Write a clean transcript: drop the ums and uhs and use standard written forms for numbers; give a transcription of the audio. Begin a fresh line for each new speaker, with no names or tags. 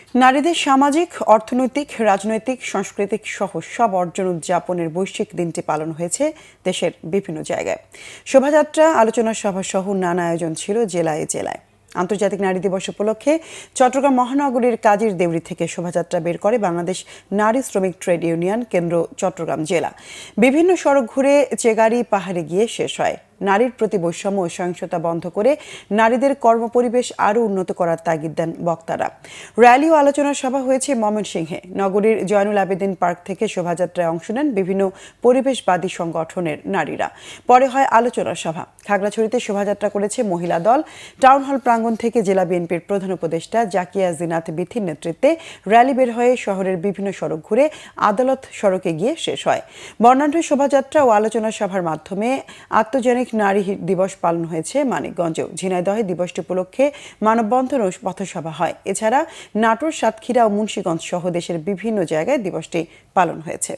নারীদের সামাজিক, অর্থনৈতিক, রাজনৈতিক, সাংস্কৃতিক সহ সব অর্জন উদযাপনের বৈশ্বিক দিনটি পালন হয়েছে দেশের বিভিন্ন জায়গায়। শোভাযাত্রা, আলোচনা সভা সহ নানা আয়োজন ছিল জেলায় জেলায়। আন্তর্জাতিক নারী দিবস উপলক্ষে চট্টগ্রাম মহানগরীর কাজীর দেউরি থেকে শোভাযাত্রা বের করে বাংলাদেশ নারী শ্রমিক ট্রেড ইউনিয়ন কেন্দ্র চট্টগ্রাম জেলা। বিভিন্ন সড়ক ঘুরে চেগারি পাহাড়ে গিয়ে শেষ হয়। নারীর প্রতি বৈষম্য ও সহিংসতা বন্ধ করে নারীদের কর্মপরিবেশ আরও উন্নত করার তাগিদ দেন বক্তারা। র্যালি ও আলোচনা সভা হয়েছে ময়মনসিংহে। নগরীর জয়নুল আবেদিন পার্ক থেকে শোভাযাত্রায় অংশ নেন বিভিন্ন পরিবেশবাদী সংগঠনের নারীরা। পরে হয় আলোচনা সভা। খাগড়াছড়িতে শোভাযাত্রা করেছে মহিলা দল। টাউন হল প্রাঙ্গণ থেকে জেলা বিএনপির প্রধান উপদেষ্টা জাকিয়া জিনাত বিথির নেতৃত্বে র্যালি বের হয়ে শহরের বিভিন্ন সড়ক ঘুরে আদালত সড়কে গিয়ে শেষ হয়। বর্ণাঢ্য শোভাযাত্রা ও আলোচনা সভার মাধ্যমে আত্মজনিক নারী দিবস পালন হয়েছে মানিকগঞ্জেও। ঝিনাইদহে দিবসটি উপলক্ষে মানববন্ধন ও পথসভা হয়। এছাড়া নাটোর, সাতক্ষীরা ও মুন্সিগঞ্জ সহ দেশের বিভিন্ন জায়গায় দিবসটি পালন হয়েছে।